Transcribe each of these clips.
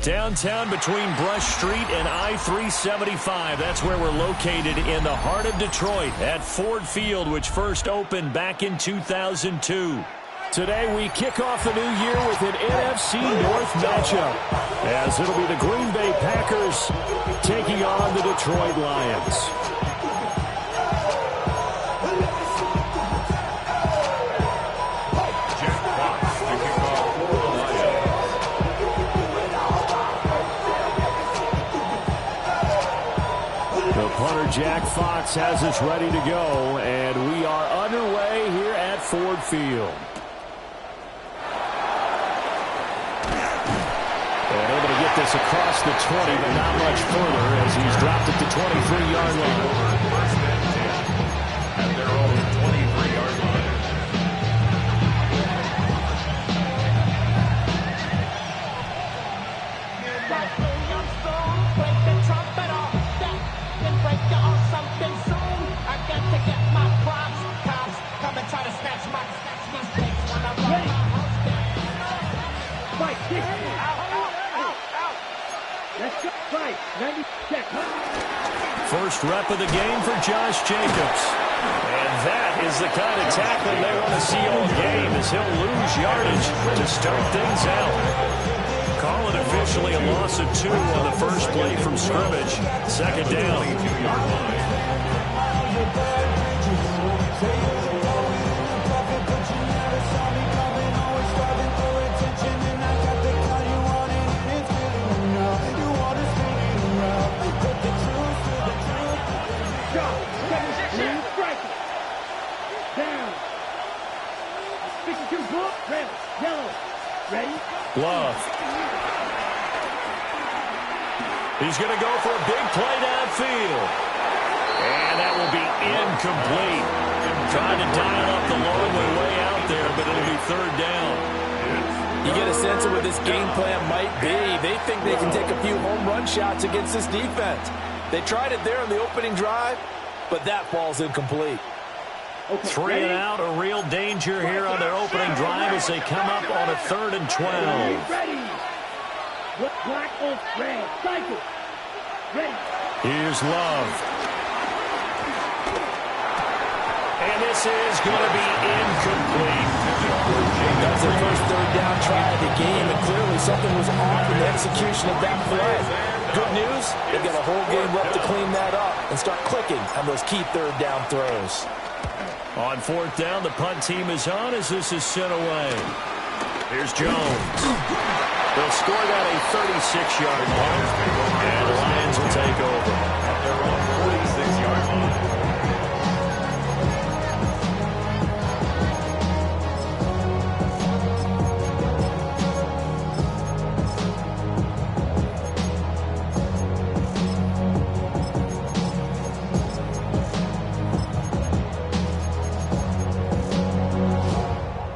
Downtown between Brush Street and I-375. That's where we're located in the heart of Detroit at Ford Field, which first opened back in 2002. Today we kick off the new year with an NFC North matchup, as it'll be the Green Bay Packers taking on the Detroit Lions. Punter Jack Fox has us ready to go, and we are underway here at Ford Field. And able to get this across the 20, but not much further as he's dropped at the 23-yard line. At their own 23-yard line. First rep of the game for Josh Jacobs. And that is the kind of tackling they want to see all game, as he'll lose yardage to start things out. Call it officially a loss of 2 on the first play from scrimmage. Second down. Love. He's going to go for a big play downfield. And that will be incomplete. Trying to dial up the long way out there, but it'll be third down. You get a sense of what this game plan might be. They think they can take a few home run shots against this defense. They tried it there on the opening drive, but that ball's incomplete. Okay, 3 and out, a real danger here on their opening drive as they come up on a 3rd and 12. Ready. Black on red. Cycle. Ready. Here's Love. And this is going to be incomplete. That's their first third down try of the game, and clearly something was off in the execution of that play. Good news, they've got a whole game left to clean that up and start clicking on those key third down throws. On 4th down, the punt team is on as this is sent away. Here's Jones. They'll score that a 36-yard punt, and the Lions will take over. At their own 46-yard line.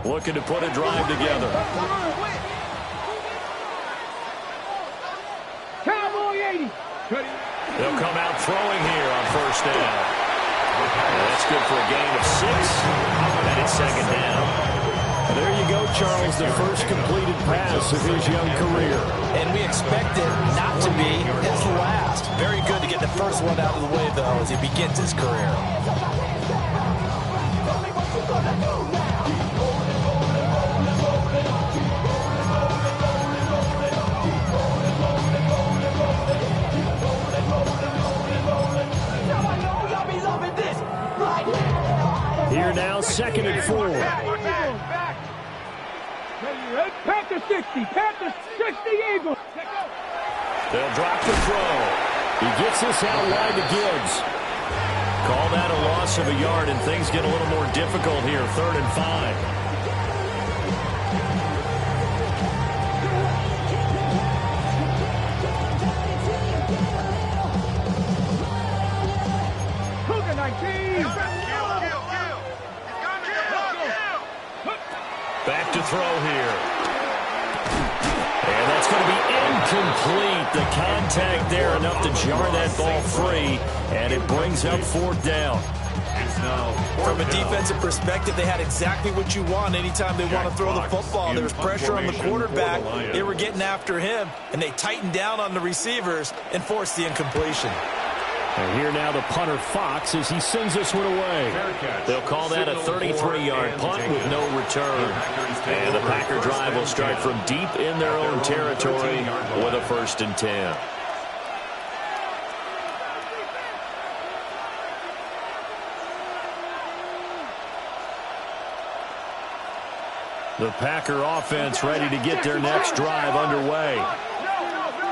Looking to put a drive together. Cowboy 80. They'll come out throwing here on 1st down. That's good for a gain of 6. And it's 2nd down. There you go, Charles, the first completed pass of his young career. And we expect it not to be his last. Very good to get the first one out of the way, though, as he begins his career. Here now, 2nd and 4. Panther 60. Panther 60 Eagles. They'll drop the throw. He gets this out wide to Gibbs. Call that a loss of a yard, and things get a little more difficult here. 3rd and 5. Back to throw here. And that's going to be incomplete. The contact there enough to jar that ball free, and it brings up 4th down. From a defensive perspective, they had exactly what you want anytime they want to throw the football. There was pressure on the quarterback. They were getting after him, and they tightened down on the receivers and forced the incompletion. And here now the punter Fox as he sends this one away. They'll call that a 33-yard punt with no return. And the Packer drive will start from deep in their own territory with a 1st and 10. The Packer offense ready to get their next drive underway.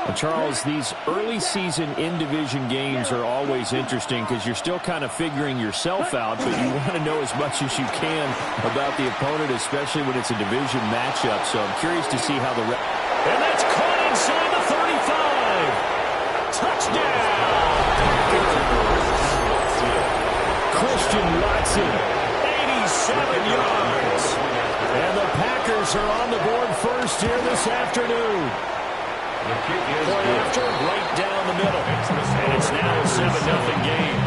And Charles, these early season in-division games are always interesting because you're still kind of figuring yourself out, but you want to know as much as you can about the opponent, especially when it's a division matchup. So I'm curious to see how the... And that's caught inside the 35. Touchdown! Christian Watson, 87 yards. And the Packers are on the board first here this afternoon. Point after, right down the middle. And it's now a 7-0 game.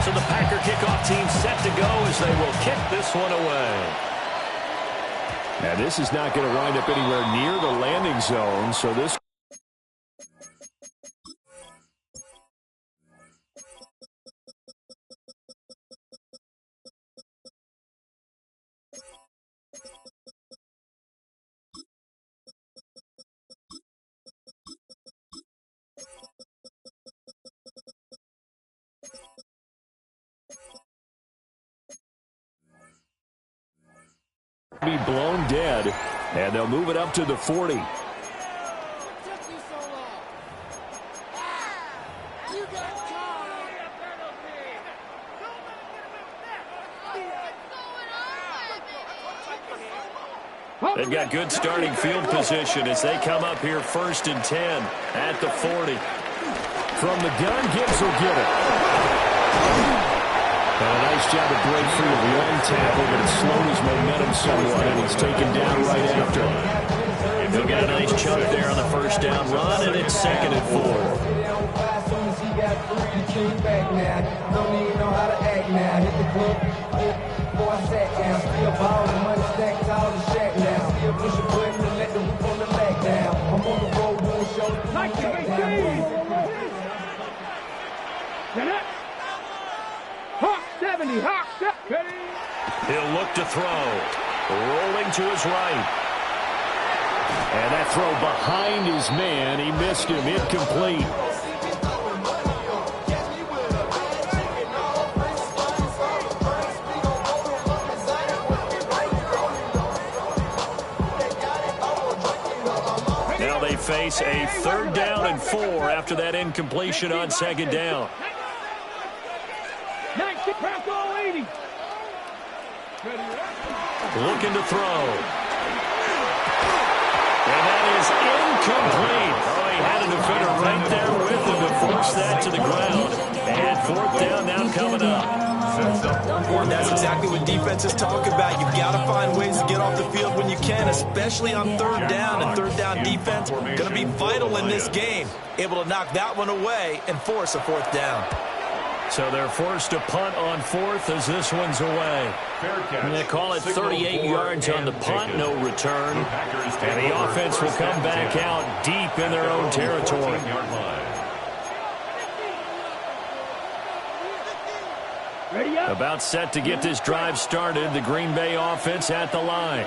So the Packer kickoff team set to go as they will kick this one away. Now this is not going to wind up anywhere near the landing zone, so this... be blown dead, and they'll move it up to the 40. They've got good starting field position as they come up here 1st and 10 at the 40. From the gun, Gibbs will get it. And a nice job to break free of one tackle, but it slowed his momentum somewhat, and he's taken down right after. They'll get a nice chunk there on the 1st down run, and it's 2nd and 4. Hawk 70, Hawk 70. He'll look to throw. Rolling to his right. And that throw behind his man. He missed him. Incomplete. Now they face a 3rd down and 4 after that incompletion on 2nd down. Looking to throw. And that is incomplete. Oh, he had a defender right there with him to force that to the ground. And 4th down now coming up. And that's exactly what defenses talk about. You've got to find ways to get off the field when you can, especially on 3rd down. And 3rd down defense going to be vital in this game. Able to knock that one away and force a 4th down. So they're forced to punt on 4th as this one's away. And they call it 38 yards on the punt, no return. And the offense will come back out deep in their own territory. About set to get this drive started, the Green Bay offense at the line.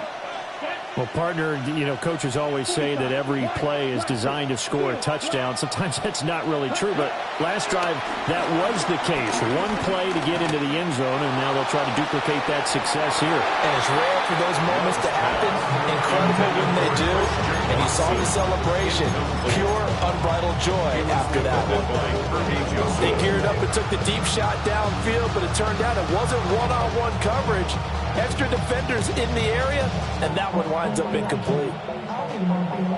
Well, partner, you know, coaches always say that every play is designed to score a touchdown. Sometimes that's not really true, but last drive, that was the case. One play to get into the end zone, and now they'll try to duplicate that success here. And it's rare for those moments to happen. Incredible when they do. And you saw the celebration. Pure, unbridled joy after that one. They geared up and took the deep shot downfield, but it turned out it wasn't one-on-one coverage. Extra defenders in the area, and that one winds up incomplete.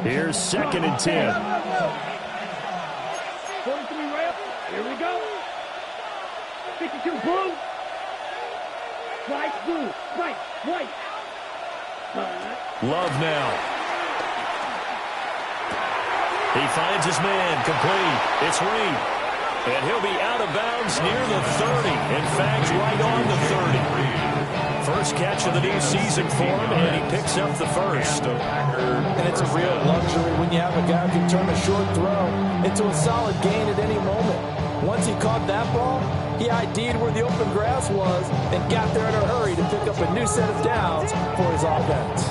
Here's 2nd and 10. Here we go. 52 blue. Right blue. Right. White. Love now. He finds his man, complete. It's Reed. And he'll be out of bounds near the 30. In fact, right on the 30. First catch of the new season for him, and he picks up the first. And it's a real luxury when you have a guy who can turn a short throw into a solid gain at any moment. Once he caught that ball, he ID'd where the open grass was and got there in a hurry to pick up a new set of downs for his offense.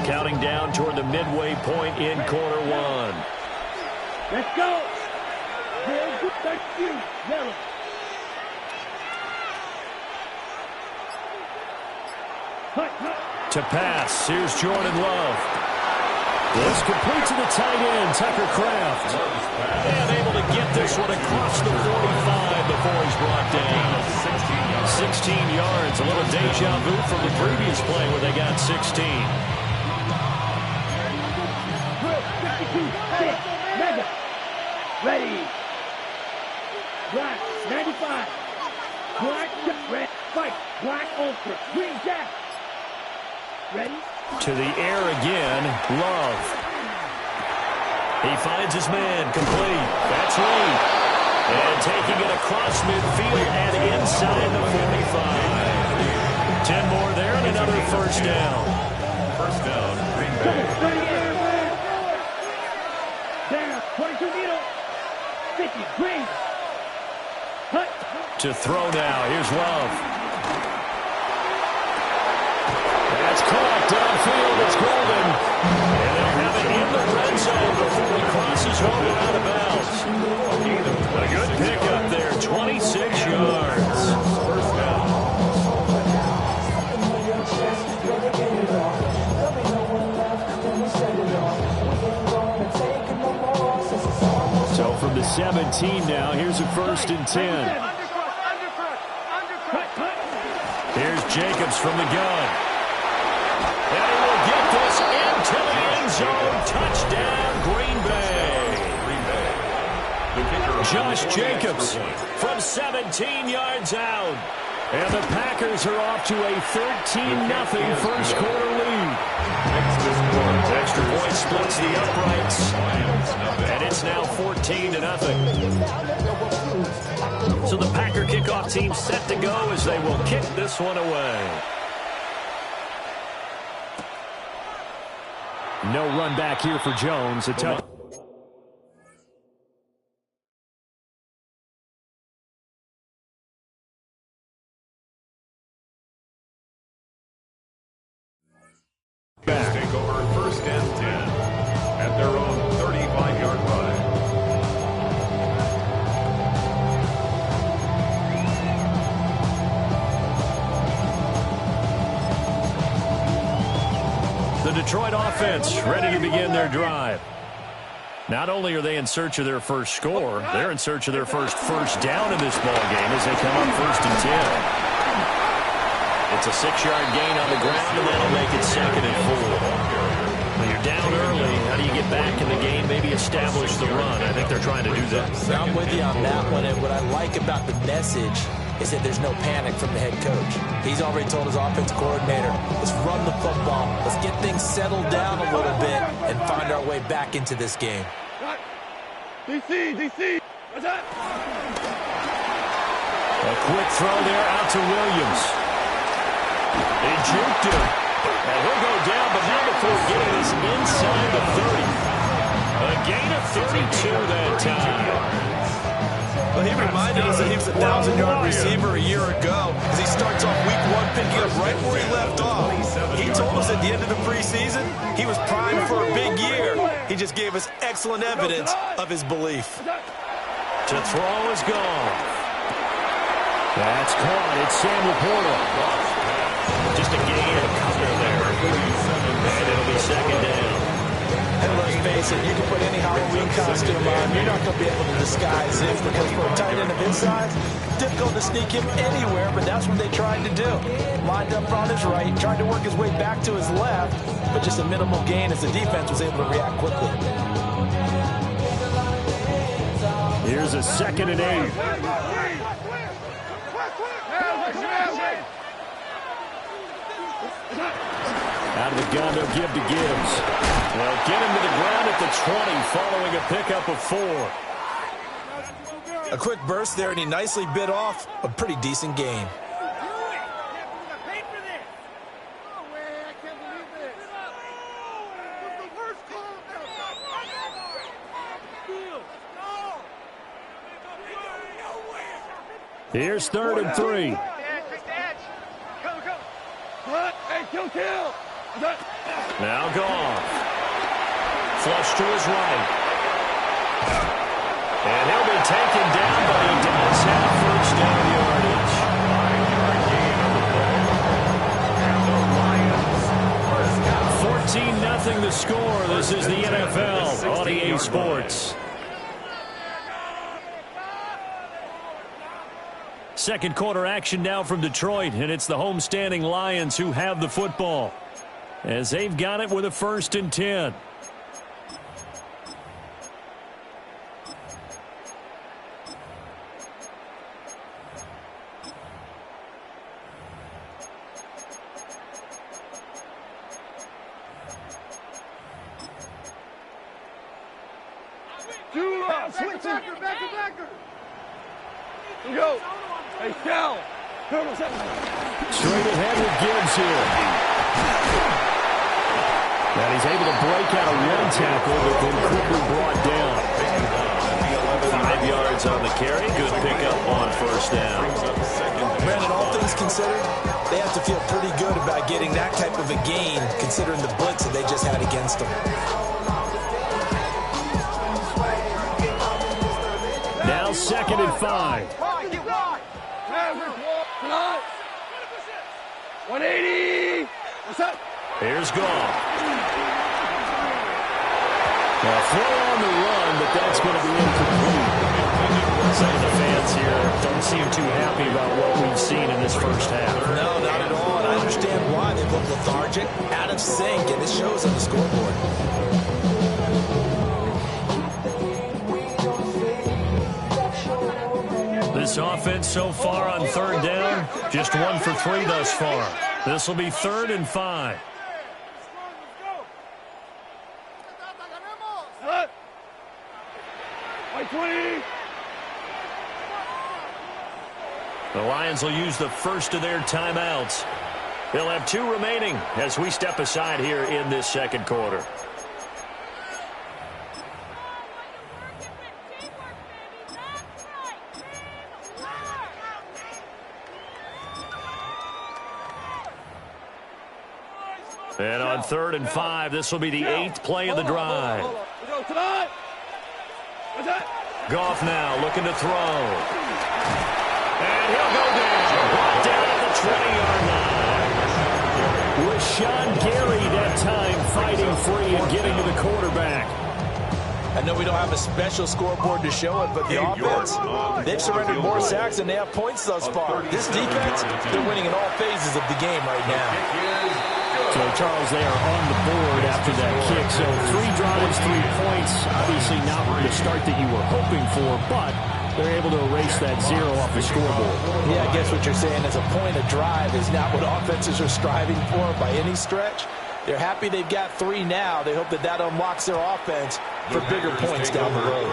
Counting down toward the midway point in quarter one. Let's go. Very good. Thank you. Yellow. To pass, here's Jordan Love. This complete to the tight end, Tucker Kraft. And able to get this one across the 45 before he's brought down. 16 yards, a little deja vu from the previous play where they got 16. Mega. Ready. Black, 95. Black, red, fight. Black, ultra. Green, jack. Ready? To the air again, Love. He finds his man, complete. That's Reed. And taking it across midfield and inside the 45. 10 more there and another first down. First down, Green Bay. Down, 22 needle. 50, green. Hut. To throw now, here's Love. That's caught downfield, it's Golden. And they'll have it in the red zone before he crosses over out of bounds. A good pickup there, 26 yards. First down. So from the 17 now, here's a 1st and 10. Here's Jacobs from the gun. And he will get this into the end zone. Touchdown, Green Bay. Josh Jacobs from 17 yards out. And the Packers are off to a 13-0 first quarter lead. Extra point splits the uprights. And it's now 14-0. So the Packer kickoff team set to go as they will kick this one away. No run back here for Jones. A touch. Take over 1st and 10 at their own 35-yard line. The Detroit offense ready to begin their drive. Not only are they in search of their first score, they're in search of their first down in this ballgame as they come up 1st and 10. It's a 6-yard gain on the ground, and that'll make it 2nd and 4. When you're down early, how do you get back in the game, maybe establish the run? I think they're trying to do that. I'm with you on that one, and what I like about the message is that there's no panic from the head coach. He's already told his offense coordinator, let's run the football, let's get things settled down a little bit, and find our way back into this game. DC, what's up? A quick throw there out to Williams. He juked him. And he'll go down, but not before getting this inside the 30. A gain of 32 that time. Well, he reminded us that he was a 1,000-yard receiver a year ago as he starts off week 1 picking up right where he left off. He told us at the end of the preseason he was primed for a big year. He just gave us excellent evidence of his belief. To throw is gone. That's caught. It's Sam Laporta. Just a gain of a couple there. And it'll be 2nd down. And let's face it, you can put any Halloween costume on, you're not going to be able to disguise him because for a tight end of his size, difficult to sneak him anywhere, but that's what they tried to do. Lined up on his right, tried to work his way back to his left, but just a minimal gain as the defense was able to react quickly. Here's a 2nd and 8. Out of the gun. They'll give to Gibbs. They'll get him to the ground at the 20 following a pickup of 4. A quick burst there, and he nicely bit off a pretty decent game. Here's 3rd and 3. Now Goff. Flush to his right. And he'll be taken down, but he does have first down yardage. 14-0 the score. This is the NFL on EA Sports. Second quarter action now from Detroit, and it's the homestanding Lions who have the football as they've got it with a 1st and 10. Go. Hey, Cal. Straight ahead with Gibbs here. And he's able to break out a run tackle, but then quickly brought down. 5 yards on the carry. Good pickup on first down. Brandon, all things considered, they have to feel pretty good about getting that type of a gain, considering the blitz that they just had against them. Now 2nd and 5. 180. What's up? Here's Goff. Now throw on the run, but that's going to be incomplete. Some of the fans here don't seem too happy about what we've seen in this first half. No, not at all. And I understand why. They look lethargic, out of sync, and it shows on the scoreboard. This offense so far on 3rd down, just 1 for 3 thus far. This will be 3rd and 5. The Lions will use the first of their timeouts. They'll have 2 remaining as we step aside here in this second quarter. And on 3rd and 5, this will be the 8th play of the drive. Goff now looking to throw. And he'll go down. Brought down at the 20-yard line. Rashawn Gary that time fighting free and getting to the quarterback. I know we don't have a special scoreboard to show it, but the offense, they've surrendered more sacks than they have points thus far. This defense, they're winning in all phases of the game right now. So, Charles, they are on the board after that kick. So 3 drives, 3 points. Obviously not the start that you were hoping for, but they're able to erase that 0 off the scoreboard. Yeah, I guess what you're saying is a point of drive is not what offenses are striving for by any stretch. They're happy they've got 3 now. They hope that that unlocks their offense for bigger points down the road.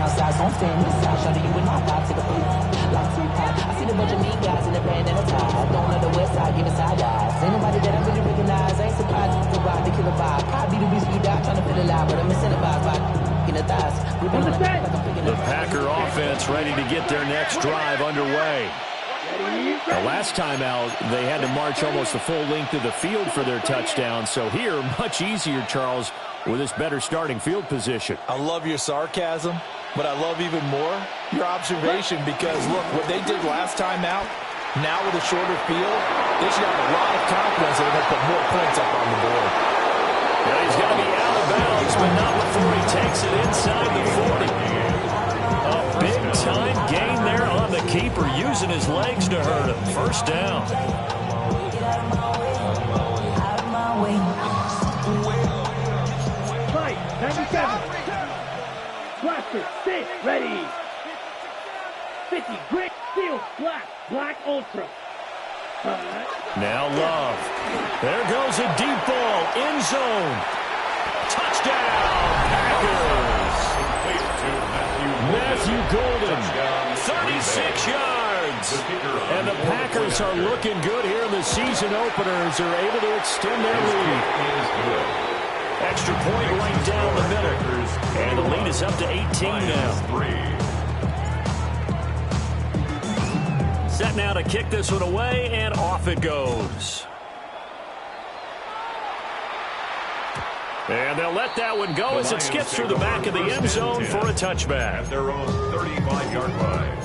Outside, so I'm staying inside. Shawty, you with my vibe to the food. Like 2 pop. I see the bunch of mean guys in the band and a tie. Don't know the west side, giving side eyes. Ain't nobody that I really recognize. I ain't surprised to ride the killer vibe. Cop be the beast we die, trying to feel alive, but I'm incentivized by in the thighs. The Packer offense ready to get their next drive underway. The last time out, they had to march almost the full length of the field for their touchdown. So here, much easier, Charles, with this better starting field position. I love your sarcasm, but I love even more your observation because, look, what they did last time out, now with a shorter field, they should have a lot of confidence that they're going to put more points up on the board. Well, he's going to be out of bounds, but not before he takes it inside the 40. A big-time gain there on the keeper, using his legs to hurt him. First down. Fight, 97. Blaster, stay ready. 50, grit, steel, black, black ultra. Now Love. There goes a deep ball. End zone. Touchdown, Packers. Matthew Golden, 36 yards. And the Packers are looking good here in the season openers. They're able to extend their lead. Extra point right down the middle. And the lead is up to 18 now. Set now to kick this one away, and off it goes. And they'll let that one go as it skips through the back of the end zone for a touchback. At their own 35-yard line.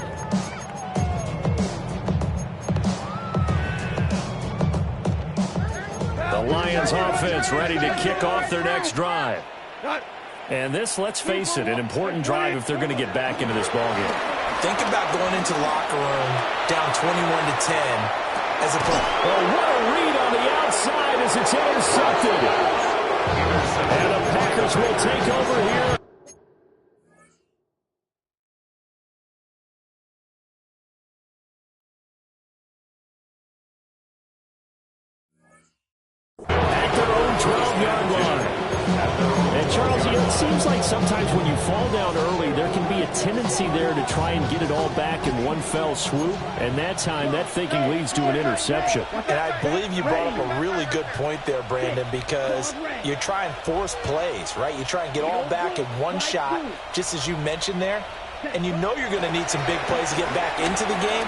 The Lions offense ready to kick off their next drive. And this, let's face it, an important drive if they're going to get back into this ballgame. Think about going into the locker room down 21-10 as a play. Oh, what a read on the outside as it's intercepted. And the Packers will take over here. At their own 12-yard line. And Charles, it seems like sometimes when you fall down early, there can be a tendency there to try and get it all back in one fell swoop. And that time, that thinking leads to an interception. And I believe you brought up a really good point there, Brandon, because you try and force plays, right? You try and get all back in one shot, just as you mentioned there. And you know you're going to need some big plays to get back into the game.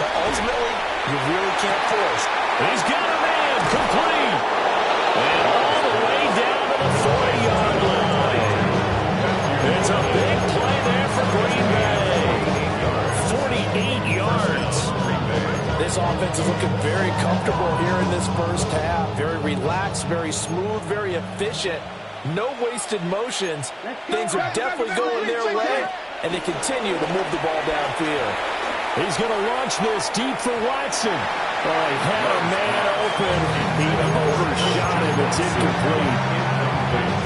But ultimately, you really can't force. He's got a man complete. And all the way down to the 40-yard line. It's a big play there for Green Bay. 48 yards. This offense is looking very comfortable here in this first half. Very relaxed, very smooth, very efficient. No wasted motions. Things are definitely going their way, and they continue to move the ball downfield. He's going to launch this deep for Watson. Oh, he had a man open. He overshot him. It's incomplete.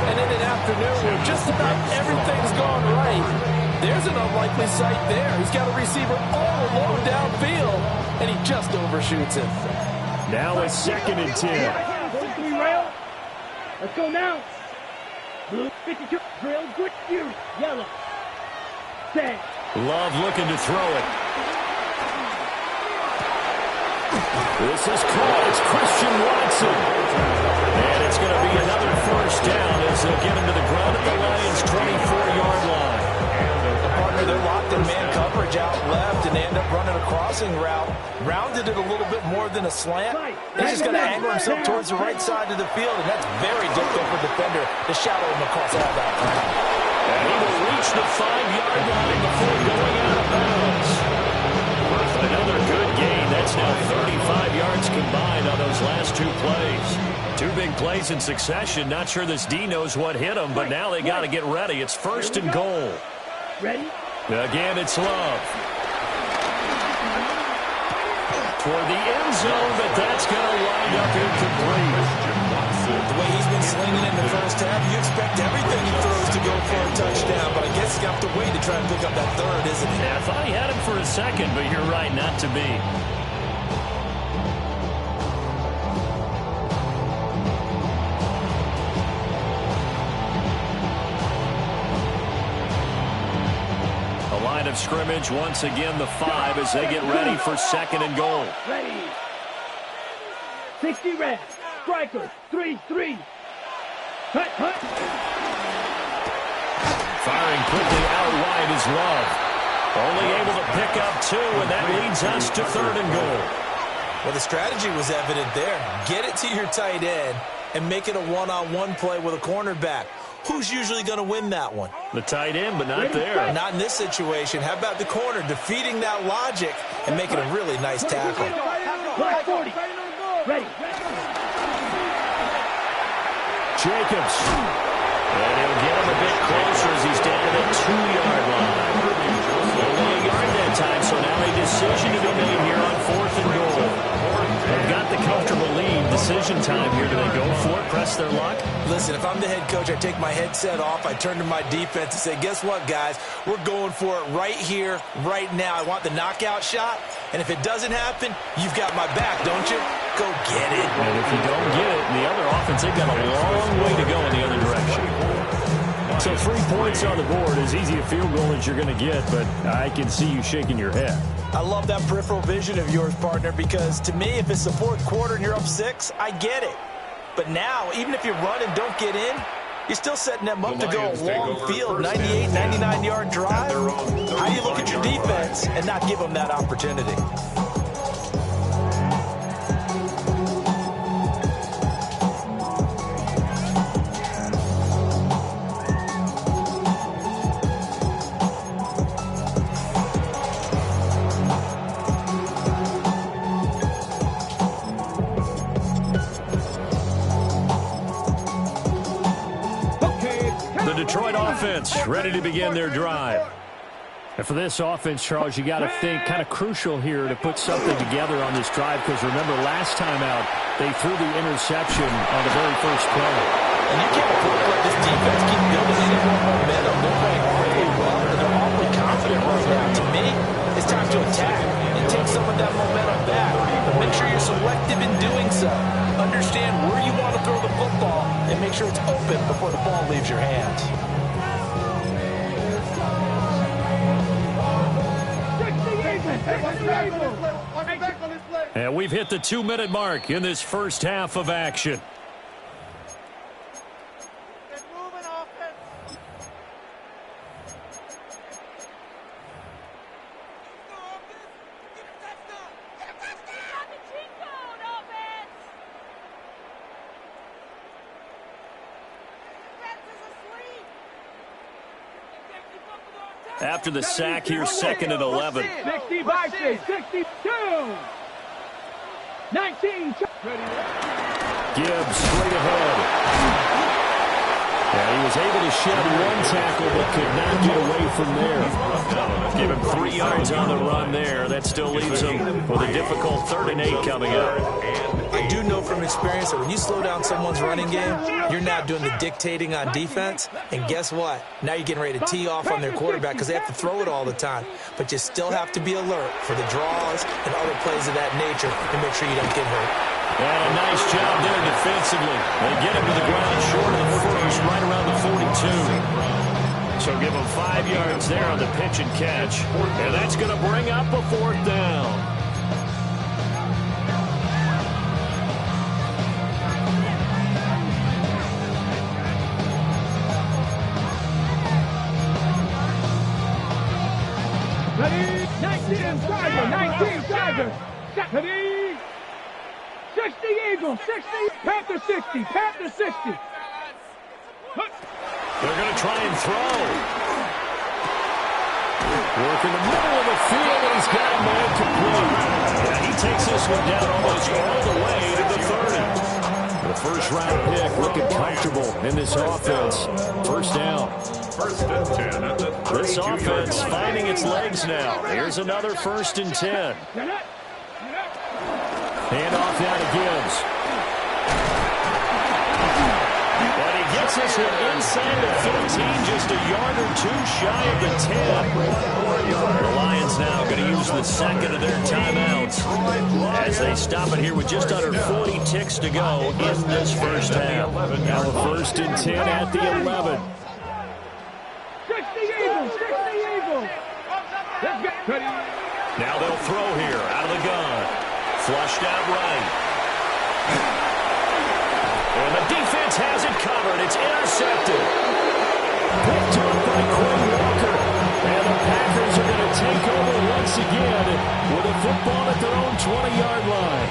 And in an afternoon where just about everything's gone right, there's an unlikely sight there. He's got a receiver all alone downfield, and he just overshoots him. Now a 2nd and 10. 43 rail. Let's go now. Blue 52. Drill. Good use. Yellow. Set. Love looking to throw it. This is caught. It's Christian Watson. And it's going to be another first down as they'll get him to the ground at the Lions' 24-yard line. The partner, they're locked in man coverage out left, and they end up running a crossing route. Rounded it a little bit more than a slant. He's just going to angle himself towards the right side of the field, and that's very difficult for a defender to shadow him across all that ground. And he will reach the 5-yard line before going out of bounds. Another good gain. That's now 35 yards combined on those last 2 plays. 2 big plays in succession. Not sure this D knows what hit him, but now they got to get ready. It's 1st and goal. Ready? Again, it's Love. Toward the end zone, but that's going to wind up incomplete. The way he's been slinging in the first half, you expect everything he throws to go for a touchdown, but I guess he's got to wait to try and pick up that third, isn't he? Yeah, I thought he had him for a second, but you're right, not to be. A line of scrimmage, once again the 5 as they get ready for 2nd and goal. Ready. 60 red. Strikers. 3-3. Hut, hut. Firing quickly out wide is Love. Only able to pick up 2, and that leads us to 3rd and goal. Well, the strategy was evident there. Get it to your tight end and make it a one-on-one play with a cornerback. Who's usually going to win that one? The tight end, but not there. Not in this situation. How about the corner defeating that logic and making a really nice tackle? Black 40. Ready. Jacobs. And he'll get him a bit closer as he's down to the 2-yard line. Only a yard that time, so now a decision to be made here on 4th and goal. They've got the comfortable lead, decision time here. Do they go for it, press their luck? Listen, if I'm the head coach, I take my headset off. I turn to my defense and say, guess what, guys? We're going for it right here, right now. I want the knockout shot. And if it doesn't happen, you've got my back, don't you? Go get it. And if you don't get it, the other offense, they've got a long way to go in the other direction. So 3 points on the board, as easy a field goal as you're going to get, but I can see you shaking your head. I love that peripheral vision of yours, partner, because to me, if it's the fourth quarter and you're up 6, I get it. But now, even if you run and don't get in, you're still setting them up to go a long field, 98, 99-yard drive. How do you look at your defense and not give them that opportunity? Detroit offense ready to begin their drive. And for this offense, Charles, you got to think kind of crucial here to put something together on this drive, because remember last time out they threw the interception on the very first play. And you can't afford to let this defense keep building any more momentum. They're playing awfully well, and they're awfully confident right now. To me, it's time to attack and take some of that momentum back. But make sure you're selective in doing so. Understand where you want to throw the football and make sure it's open before the ball leaves your hands. And we've hit the 2-minute mark in this first half of action. After the sack, here's 2nd and 11. 65, 62. 19. Gibbs straight ahead. Yeah, he was able to shed one tackle but could not get away from there. Give him 3 yards on the run there. That still leaves him with a difficult 3rd and 8 coming up. I do know from experience that when you slow down someone's running game, you're now doing the dictating on defense. And guess what? Now you're getting ready to tee off on their quarterback because they have to throw it all the time. But you still have to be alert for the draws and other plays of that nature and make sure you don't get hurt. And a nice job there defensively. They get him to the ground short of the first, right around the 42. So give him 5 yards there on the pitch and catch. And that's going to bring up a 4th down. Ready? 19 Tiger. 60 Eagles, 60, Panther 60, Panther 60. They're going to try and throw. Work in the middle of the field, and he's got a man complete. Yeah, he takes this one down almost all the way to the 30. The first-round pick looking comfortable in this offense. 1st down. 1st and 10 at the This offense finding its legs now. Here's another 1st and 10. Hand off now to Gibbs. But he gets this one inside the 15, just a yard or 2 shy of the 10. The Lions now going to use the 2nd of their timeouts as they stop it here with just under 40 ticks to go in this first half. Now a 1st and 10 at the 11. 60 Eagles, 60 Eagles. Now they'll throw here out of the gun. Flushed out right. And the defense has it covered. It's intercepted. Picked up by Quinn Walker. And the Packers are going to take over once again with a football at their own 20-yard line.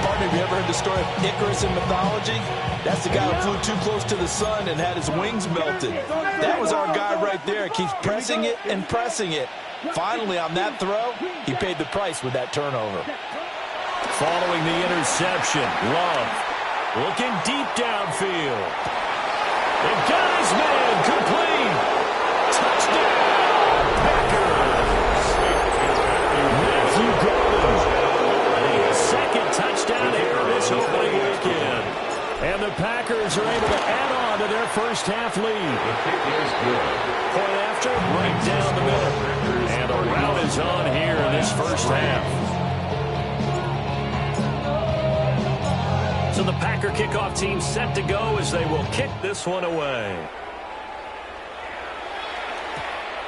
Partner, have you ever heard the story of Icarus in mythology? That's the guy who flew too close to the sun and had his wings melted. That was our guy right there. Keeps pressing it and pressing it. Finally, on that throw, he paid the price with that turnover. Following the interception, Love looking deep downfield. They got his man complete. Touchdown, Packers. Matthew Golden. The 2nd touchdown here this opening week. the Packers are able to add on to their first half lead. The kick is good. Point after, right down the middle. And the rout is on here in this first half. So the Packer kickoff team set to go as they will kick this one away.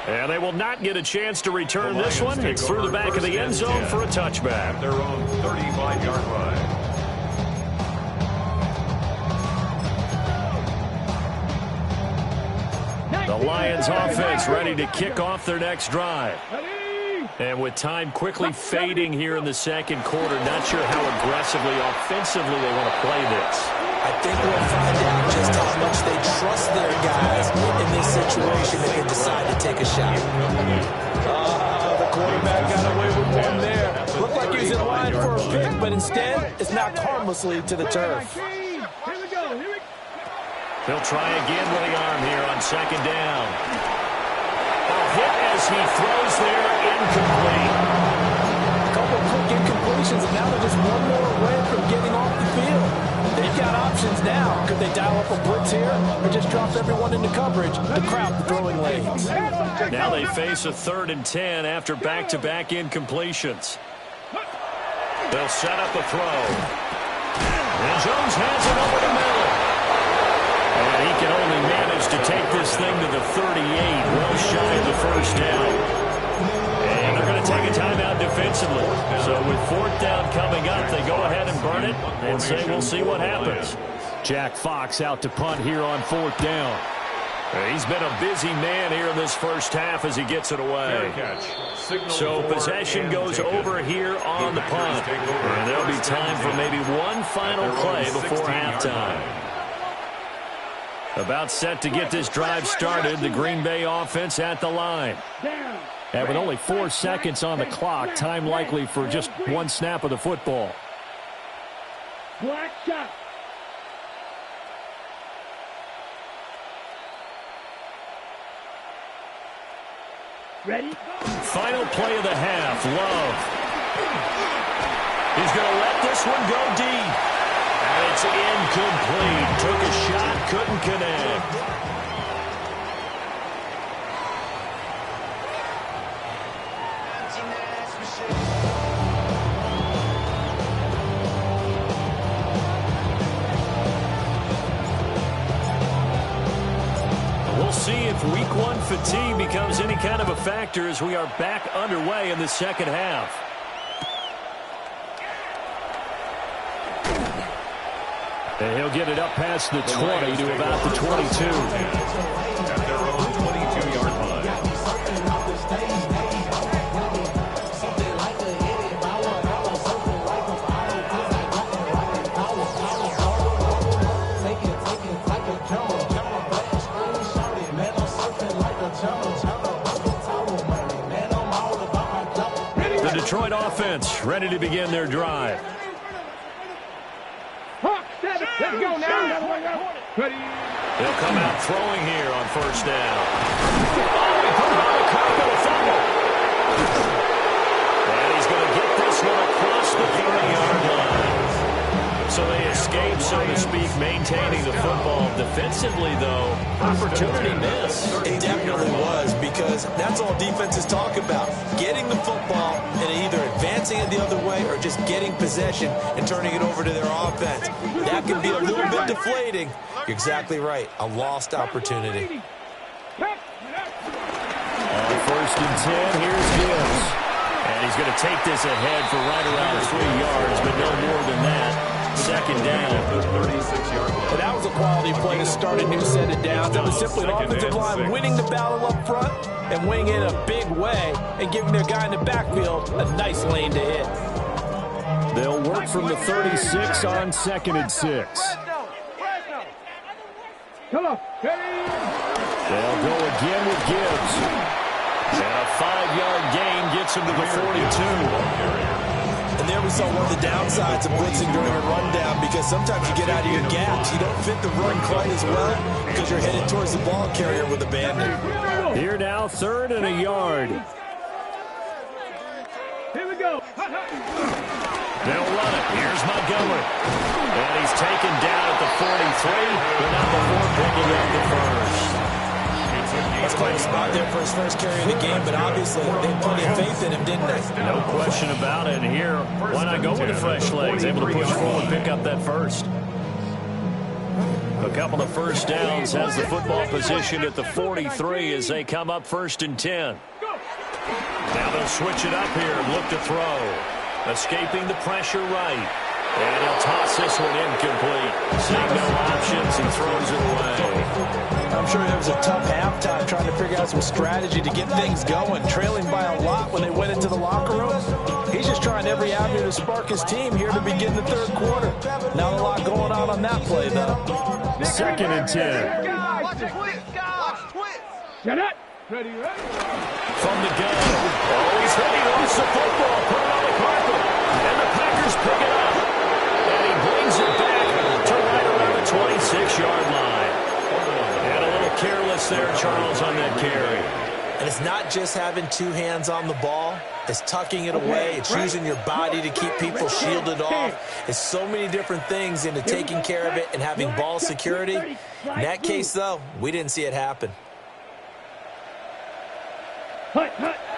And they will not get a chance to return this one. It's through the back of the end zone for a touchback. At their own 35-yard line. The Lions offense ready to kick off their next drive. And with time quickly fading here in the second quarter, not sure how aggressively, offensively they want to play this. I think we'll find out just how much they trust their guys in this situation if they decide to take a shot. The quarterback got away with one there. Looked like he was in line for a pick, but instead, it's knocked harmlessly to the turf. He'll try again with the arm here on second down. A hit as he throws there, incomplete. A couple quick incompletions, and now they're just one more away from getting off the field. They've got options now. Could they dial up a blitz here or just drop everyone into coverage to crowd the throwing lanes? Now they face a 3rd and 10 after back-to-back incompletions. They'll set up a throw. And Jones has it over the middle. And he can only manage to take this thing to the 38, well shy of the first down. And they're going to take a timeout defensively. So with 4th down coming up, they go ahead and burn it and say we'll see what happens. Jack Fox out to punt here on 4th down. He's been a busy man here in this first half as he gets it away. So possession goes over here on the punt. And there'll be time for maybe one final play before halftime. About set to get this drive started, the Green Bay offense at the line. And with only 4 seconds on the clock, time likely for just one snap of the football. Black shot. Ready? Final play of the half, Love. He's going to let this one go deep. And it's incomplete. Took a shot, couldn't connect. We'll see if week 1 fatigue becomes any kind of a factor as we are back underway in the second half. And he'll get it up past the 20 to about the 22. At their own 22-yard line. The Detroit offense ready to begin their drive. Let's go now. Ready. They'll come out throwing here on first down. Oh, he put him on the cup and a fumble. And he's going to get this one across the 30-yard line. So they escape, so to speak, maintaining the football. Defensively, though, opportunity missed. It definitely was, because that's all defenses talk about. Getting the football and either advancing it the other way or just getting possession and turning it over to their offense. That can be a little bit deflating. You're exactly right. A lost opportunity. On first and 10, here's Gibbs. And he's going to take this ahead for right around 3 yards, but no more than that. Second down. The 36-yard line. But that was a quality play to start a new set of downs. It was simply an offensive line winning the battle up front and winning it in a big way and giving their guy in the backfield a nice lane to hit. They'll work from the 36 on 2nd and 6. Come on. They'll go again with Gibbs. And a 5-yard gain gets him to the 42. And there we saw one of the downsides of blitzing during a rundown, because sometimes you get out of your gaps. You don't fit the run quite as well because you're headed towards the ball carrier with abandon. Here now, 3rd and a yard. Here we go. They'll run it. Here's Montgomery. And he's taken down at the 43, but not before picking up the first. That's quite a spot there for his first carry of the game, but obviously they had plenty of faith in him, didn't they? No question about it. And here, why not go with the fresh legs? Able to push forward and pick up that first. A couple of first downs has the football position at the 43 as they come up 1st and 10. Now they'll switch it up here and look to throw. Escaping the pressure right. And he'll toss this one incomplete. Seeing no options, he throws it away. I'm sure there was a tough halftime trying to figure out some strategy to get things going. Trailing by a lot when they went into the locker room. He's just trying every avenue to spark his team here to begin the third quarter. Not a lot going on that play, though. 2nd and 10. Shut up. Ready. From the gun. Oh, he's ready to loose the football. Put it on the carpet. And the Packers pick it up. And he brings it back to right around the 26-yard line. And a little careless there, Charles, on that carry. And it's not just having two hands on the ball. It's tucking it away. It's using your body to keep people shielded off. It's so many different things into taking care of it and having ball security. In that case, though, we didn't see it happen.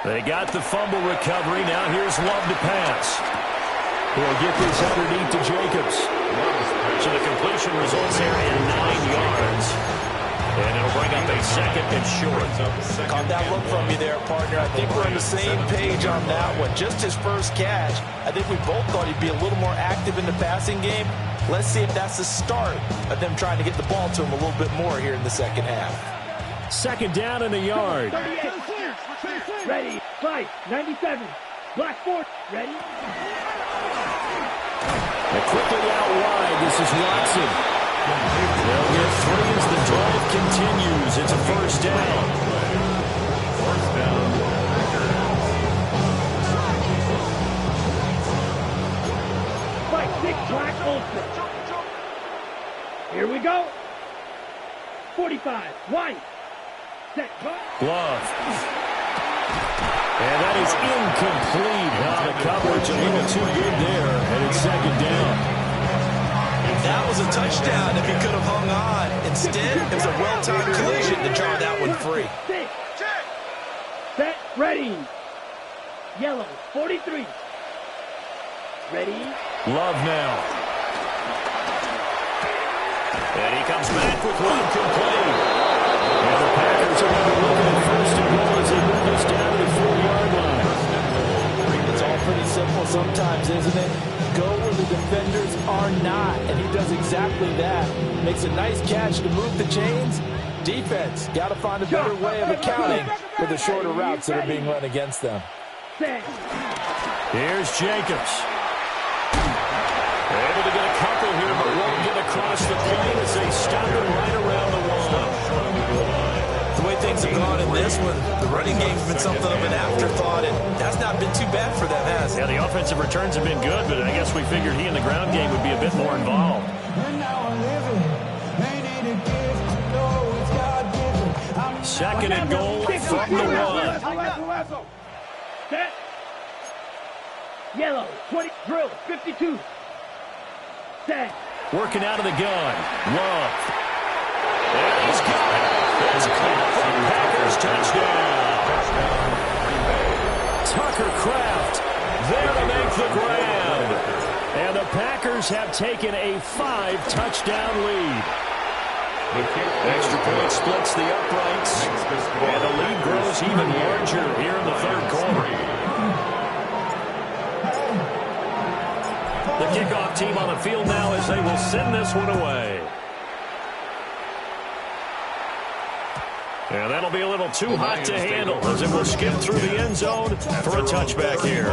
They got the fumble recovery. Now here's Love to pass. He'll get this underneath to Jacobs. So the completion results here in 9 yards. And it'll bring up a 2nd and short. Caught that look from you there, partner. I think we're on the same page on that one. Just his first catch. I think we both thought he'd be a little more active in the passing game. Let's see if that's the start of them trying to get the ball to him a little bit more here in the second half. 2nd down and a yard. Ready. 5. 97. Black 4. Ready. And quickly out wide. This is Watson. They'll get 3 as the drive continues. It's a 1st down. Fight 6. Black ultra. Here we go. 45. Wide. Set. Love. And that is incomplete. The coverage a little too good there, and it's 2nd down. That was a touchdown if he could have hung on. Instead, it was a well-timed collision to draw that one free. Set. Ready. Yellow. 43. Ready. Love now. And he comes back with one complete. And the Packers are going to look at 1st and goal as they move this down to the 4-yard line. It's all pretty simple sometimes, isn't it? Go where the defenders are not, and he does exactly that. Makes a nice catch to move the chains. Defense, got to find a better way of accounting for the shorter routes that are being run against them. Here's Jacobs. Able to get a couple here, but won't get across the plane as they stop him right around the wall. The way things have gone in this one, the running game's been something of an afterthought, and that's not been too bad for them, has it? Yeah, the offensive returns have been good, but I guess we figured he in the ground game would be a bit more involved. 2nd and goal from the 1. Set. Yellow. 20. Drill. 52. Set. Working out of the gun. Love. And he's got it. It's caught for the Packers. Touchdown. Tucker Kraft there to make the grab. And the Packers have taken a 5-touchdown lead. Extra point splits the uprights. And the lead grows even larger here in the 3rd quarter. The kickoff team on the field now as they will send this one away. And that'll be a little too hot to handle as it will skip through the end zone for a touchback here.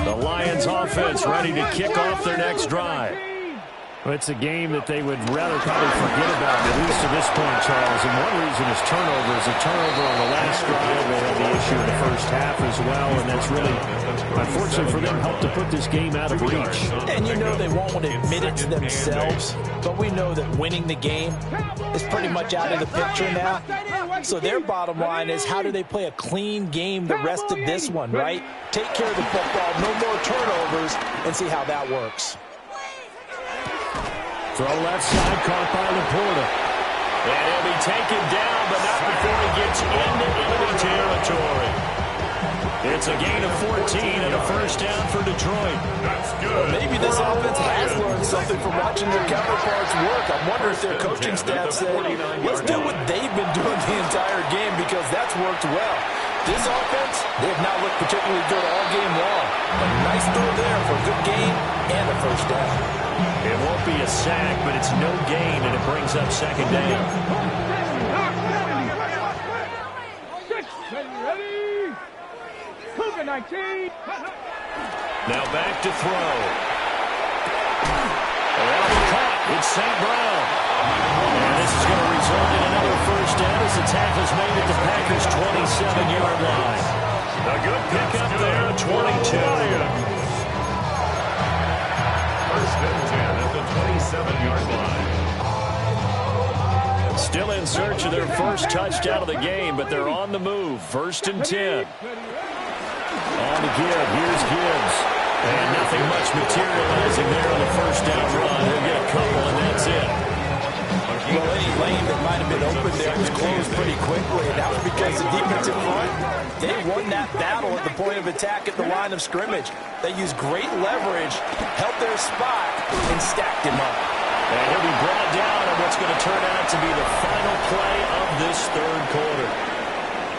The Lions offense ready to kick off their next drive. Well, it's a game that they would rather probably forget about, at least to this point, Charles. And one reason is turnovers. A turnover on the last drive. They had the issue in the first half as well, and that's really, unfortunately for them, helped to put this game out of reach. And you know they won't admit it to themselves, but we know that winning the game is pretty much out of the picture now. So their bottom line is, how do they play a clean game the rest of this one, right? Take care of the football, no more turnovers, and see how that works. Throw left side, caught by Laporta. And he'll be taken down, but not before he gets into enemy territory. It's a gain of 14 and a first down for Detroit. That's good. Well, maybe this offense has learned something from watching their counterparts work. I wonder if their coaching staff said, let's do what they've been doing the entire game, because that's worked well. This offense, they have not looked particularly good all game long. A nice throw there for a good gain and a first down. It won't be a sack, but it's no gain, and it brings up second down. Now back to throw. That'll be caught. It's St. Brown. And this is going to result in another first down as the tackle's made at the Packers' 27-yard line. A good pickup there at 22. First and 10 at the 27-yard line. Still in search of their first touchdown of the game, but they're on the move. First and 10. On to Gibbs. Here's Gibbs. And nothing much materializing there on the first down run. He'll get a couple, and that's it. Well, any lane that might have been open there was closed pretty quickly, and that was because the defensive front, they won that battle at the point of attack at the line of scrimmage. They used great leverage, held their spot, and stacked him up. And he'll be brought down on what's going to turn out to be the final play of this third quarter.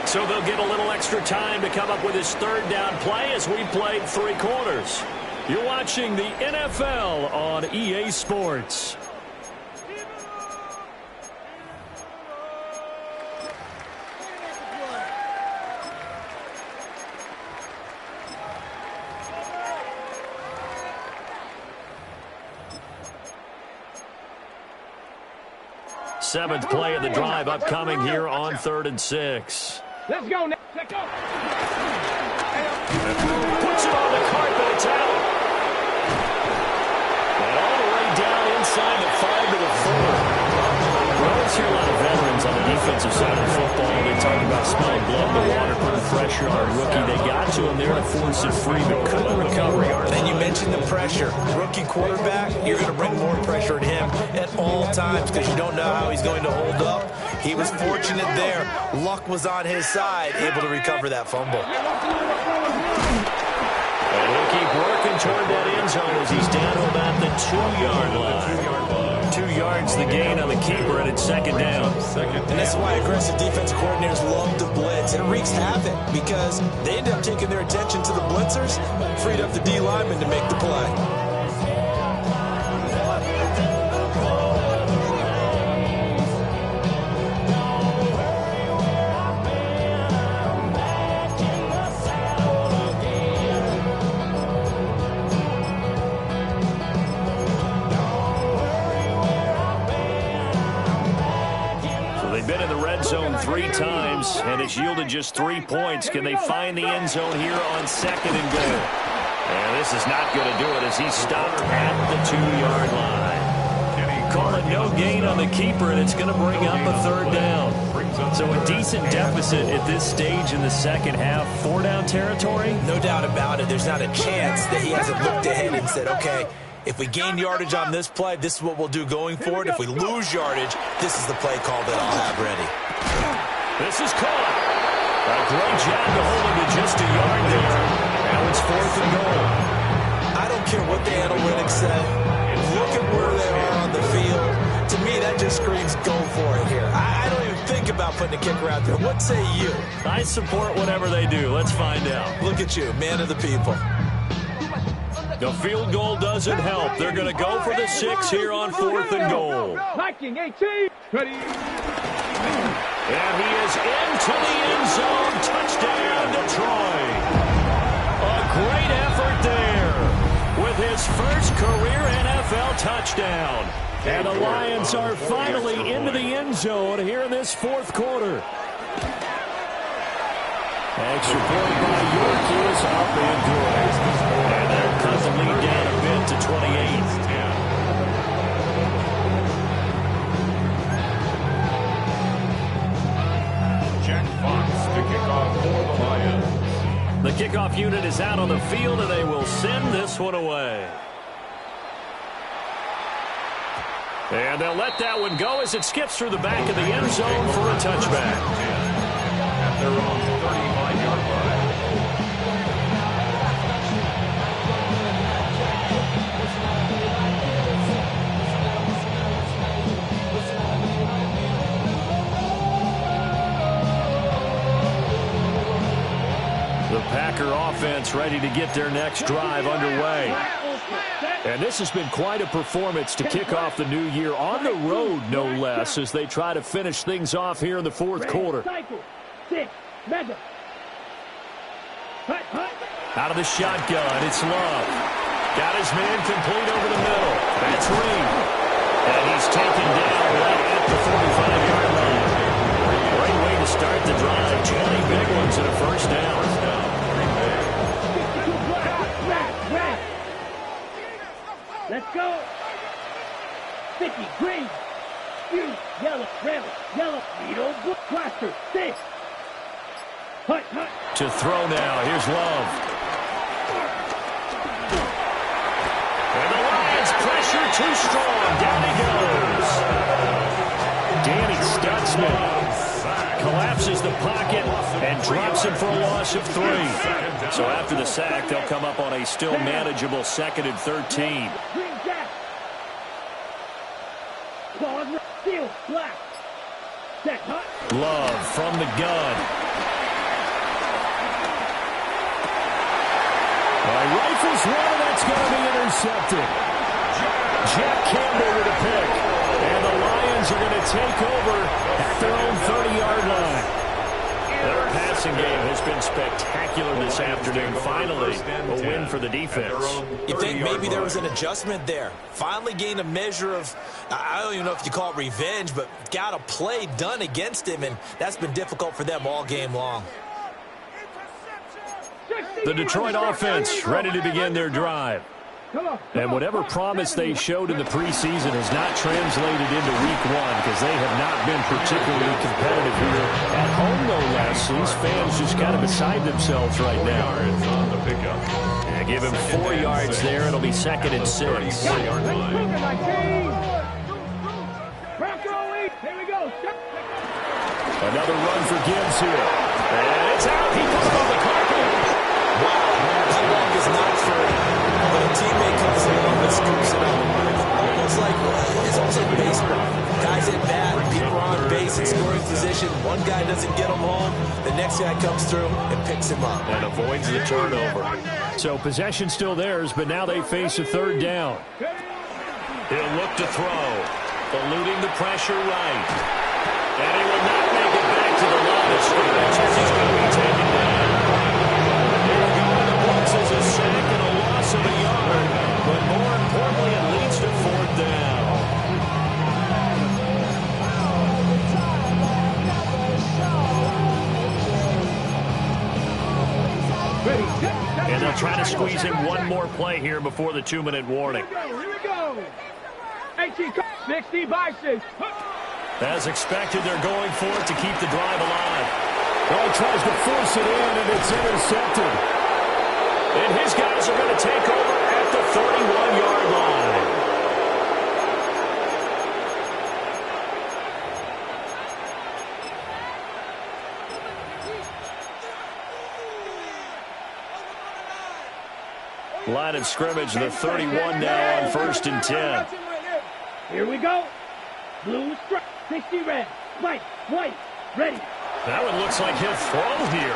So they'll get a little extra time to come up with his third down play as we played 3 quarters. You're watching the NFL on EA Sports. Seventh play of the drive upcoming here on 3rd and 6. Let's go now. Let's go. Puts it on the carpet. It's out. And all the way down inside the 5 to the 4. We always hear a lot of veterans on the defensive side of the football. They talk about smelling blood in the water, putting pressure on a rookie. They got to him there to force it free, but couldn't recover. Then you mentioned the pressure. Rookie quarterback, you're going to bring more pressure at him at all times because you don't know how he's going to hold up. He was fortunate there. Luck was on his side, able to recover that fumble. And he'll keep working toward that end zone as he's down to about the 2-yard line. 2 yards the gain on the keeper, and it's second down. And that's why aggressive defense coordinators love to blitz. It wreaks havoc because they end up taking their attention to the blitzers, freed up the D lineman to make the play. Been in the red zone 3 times, and it's yielded just 3 points. Can they find the end zone here on 2nd and goal? And this is not going to do it as he's stopped at the 2-yard line. Call it no gain on the keeper, and it's going to bring up a 3rd down. So a decent deficit at this stage in the second half. 4-down territory? No doubt about it. There's not a chance that he hasn't looked ahead and said, okay, if we gain yardage on this play, this is what we'll do going forward. If we lose yardage, this is the play call that I'll have ready. This is caught. A great job to hold him to just a yard there. Now it's 4th and goal. I don't care what the analytics say. Look at where they are on the field. To me, that just screams go for it here. I don't even think about putting a kicker out there. What say you? I support whatever they do. Let's find out. Look at you, man of the people. The field goal doesn't help. They're going to go for the 6 here on 4th and goal. Viking 18. Ready. And he is into the end zone. Touchdown, Detroit. A great effort there with his first career NFL NFL touchdown. And the Lions are finally into the end zone here in this fourth quarter. Extra point by York is up and good. And they'll cut the lead down a bit to 28. Jack Fox to kick off for the Lions. The kickoff unit is out on the field, and they will send this one away. And they'll let that one go as it skips through the back of the end zone for a touchback. At their own 35-yard line. The Packer offense ready to get their next drive underway. And this has been quite a performance to kick off the new year on the road, no less, as they try to finish things off here in the fourth quarter. Out of the shotgun, it's Love. Got his man complete over the middle. That's Reed. And he's taken down right at the 45-yard line. Great way to start the drive. 20 big ones and a first down. Let's go. 50, green, blue, yellow, red, yellow, needle, blue, cluster, 6. Hut, hut. To throw now. Here's Love. And the Lions pressure too strong. Down he goes. Danny Stutzman collapses the pocket and drops him for a loss of 3. So after the sack, they'll come up on a still manageable 2nd and 13. Green jack. Claws, steel, black. Set, hut. Love from the gun. Rifles one, and that's going to be intercepted. Jack Campbell with a pick. And the Lions are going to take over at their own 30-yard line. Their passing game has been spectacular this afternoon. Finally, a win for the defense. You think maybe there was an adjustment there. Finally gained a measure of, I don't even know if you call it revenge, but got a play done against him, and that's been difficult for them all game long. The Detroit offense ready to begin their drive. And whatever promise they showed in the preseason has not translated into week 1 because they have not been particularly competitive here. At home, no less, these fans just kind of beside themselves right now. On the pickup. Yeah, give him 4 yards there. It'll be 2nd and 6. Here we go. Another run for Gibbs here. And it's out. He put it on the carpet. Wow, how long is not for when a teammate comes along and scoops it up? Almost like baseball. Guys at bat, people are on base in scoring position. One guy doesn't get him home. The next guy comes through and picks him up. And avoids the turnover. So possession still theirs, but now they face a 3rd down. He'll look to throw. Eluding the pressure right. And he will not make it back to the line of scrimmage as he's going to be taken down. Is a sack and a loss of a yard, but more importantly, it leads to 4th down. And they'll try to squeeze in one more play here before the 2-minute warning. Here we go. 60 by 6. As expected, they're going for it to keep the drive alive. Well, he tries to force it in, and it's intercepted. And his guys are going to take over at the 31-yard line. Line of scrimmage, the 31 now on 1st and 10. Here we go. Blue strike, 60 red, white, ready. That one looks like he'll throw here.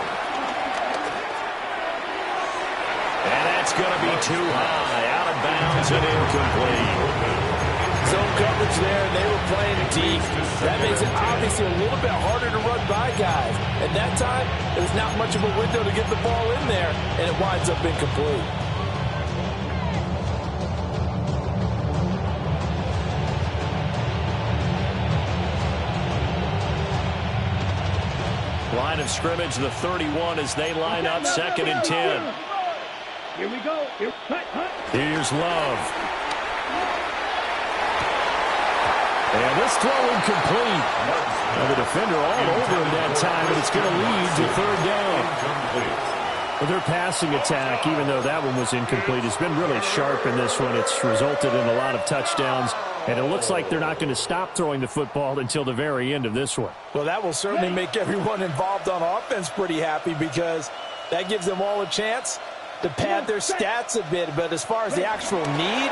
And that's going to be too high, out of bounds and incomplete. Zone coverage there, and they were playing deep. That makes it obviously a little bit harder to run by guys. At that time, there's not much of a window to get the ball in there, and it winds up incomplete. Line of scrimmage, the 31 as they line up 2nd and 10. Here we go. Here's Love. And this throw incomplete. Now the defender all over him that time, but it's going to lead to 3rd down. Well, their passing attack, even though that one was incomplete, has been really sharp in this one. It's resulted in a lot of touchdowns, and it looks like they're not going to stop throwing the football until the very end of this one. Well, that will certainly make everyone involved on offense pretty happy because that gives them all a chance to pad their stats a bit. But as far as the actual need,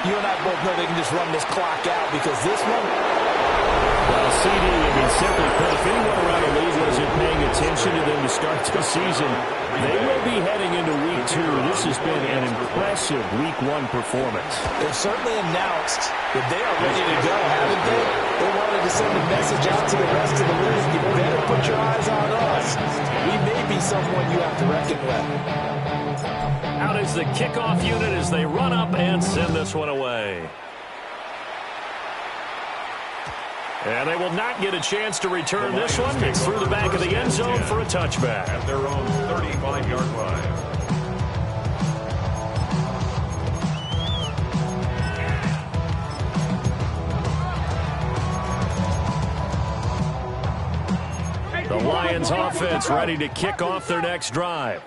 you and I both know they can just run this clock out because this one... Well, CD, simply put, if anyone around the league wasn't paying attention to them to start the season, they will be heading into Week 2. This has been an impressive Week 1 performance. They've certainly announced that they are ready to go, haven't they? They wanted to send a message out to the rest of the league. You better put your eyes on us. We may be someone you have to reckon with. Out is the kickoff unit as they run up and send this one away. And they will not get a chance to return this one. It's through the back of the end zone for a touchback. At their own 35-yard line. The Lions offense ready to kick off their next drive.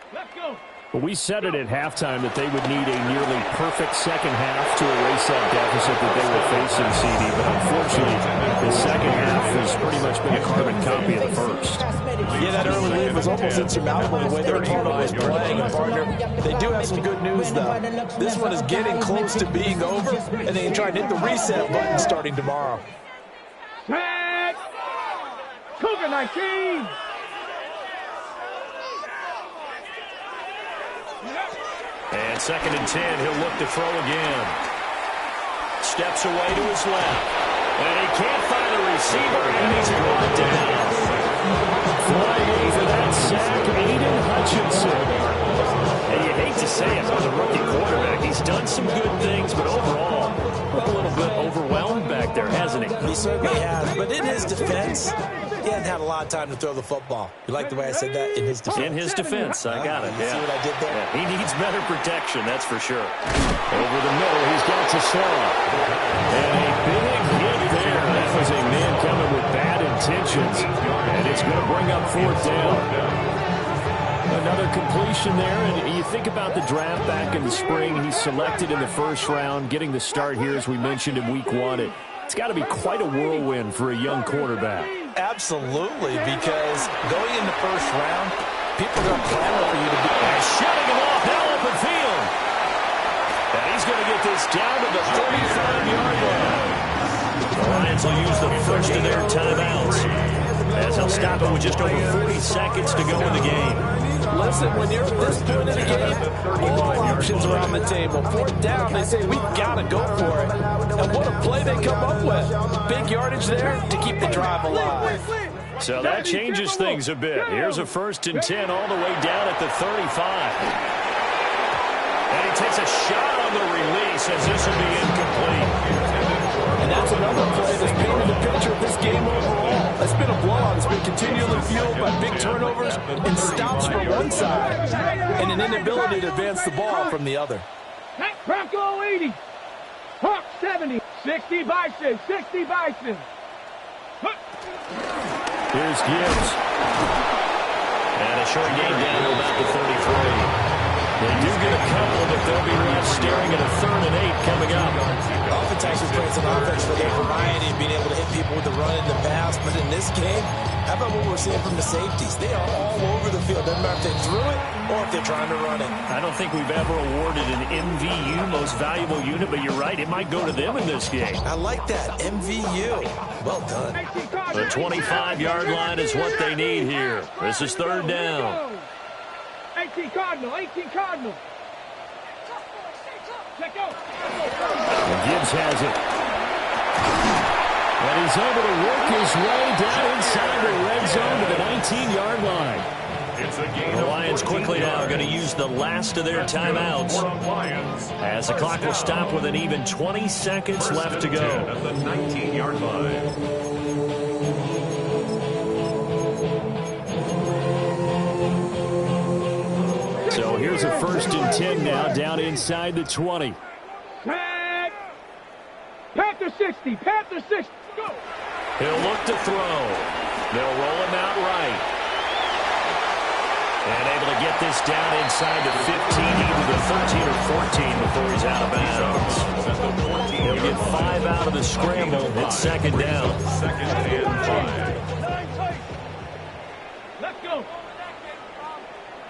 But we said it at halftime that they would need a nearly perfect second half to erase that deficit that they were facing, CD. But unfortunately, the second half has pretty much been a carbon copy of the first. Yeah, that early lead was almost insurmountable the way their opponent was playing. And, partner, they do have some good news, though. This one is getting close to being over, and they can try and hit the reset button starting tomorrow. Set! Cougar 19! And 2nd and 10, he'll look to throw again. Steps away to his left. And he can't find a receiver, and he's brought down. Flying in for that sack, Aiden Hutchinson. And you hate to say it for the rookie quarterback. He's done some good things, but overall, a little bit overwhelmed back there, hasn't he? He certainly has, but in his defense, he hasn't had a lot of time to throw the football. You like the way I said that? In his defense. In his defense, I got it. You see what I did there? Yeah, he needs better protection, that's for sure. Over the middle, he's got to Sloan. And a big hit there. That was a man coming with bad intentions. And it's going to bring up 4th down. Another completion there, and you think about the draft back in the spring. He's selected in the 1st round, getting the start here, as we mentioned, in Week 1. It's got to be quite a whirlwind for a young quarterback. Absolutely, because going in the 1st round, people are going to clamor for you to be... And shutting him off now open field. And he's going to get this down to the 35-yard line. The Lions will use the first of their timeouts, as they'll stop it with just over 40 seconds to go in the game. Listen, when you're at this point in the game, all options are on the table. 4th down, they say, we've got to go for it. And what a play they come up with. Big yardage there to keep the drive alive. So that changes things a bit. Here's a 1st and 10 all the way down at the 35. And he takes a shot on the release as this will be incomplete. And that's another play that's painted the picture of this game overall. It's been a blowout. It's been continually fueled by big turnovers and stops from one side and an inability to advance the ball from the other. Bronco 80. Hawk 70. 60 Bison. 60 Bison. Here's Gibbs. And a short game down to about the 33. They do get a couple, but they'll be left staring at a 3rd and 8 coming up. Oftentimes we praise an offense for their variety and being able to hit people with the run and the pass, but in this game, how about what we're seeing from the safeties? They are all over the field. Doesn't matter if they threw it or if they're trying to run it. I don't think we've ever awarded an MVU, most valuable unit, but you're right, it might go to them in this game. I like that, MVU. Well done. The 25-yard line is what they need here. This is 3rd down. 18 Cardinal, 18 Cardinal. Check out. And Gibbs has it. And he's able to work his way down inside the red zone to the 19-yard line. The Lions quickly now going to use the last of their timeouts, as the clock will stop with an even 20 seconds left to go. At the 19-yard line. a 1st and 10 now, down inside the 20. Tag. Panther 60. Panther 60. Go. He'll look to throw. They'll roll him out right. And able to get this down inside the 15, either the 13 or 14 before he's out of bounds. He'll get 5 out of the scramble. It's 2nd down. 2nd and 5. Let's go.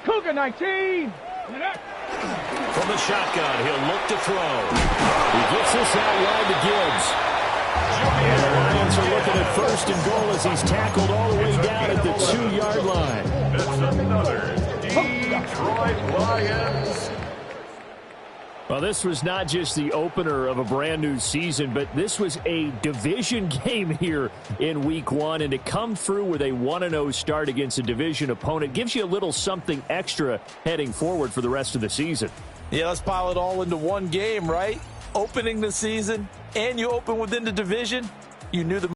Cougar 19. From the shotgun, he'll look to throw. He gets this out wide to Gibbs. And the Lions are looking at 1st and goal as he's tackled all the way down at the 2-yard line. It's another Detroit Lions. Well, this was not just the opener of a brand new season, but this was a division game here in week 1. And to come through with a 1-0 start against a division opponent gives you a little something extra heading forward for the rest of the season. Yeah, let's pile it all into one game, right? Opening the season, and you open within the division. You knew the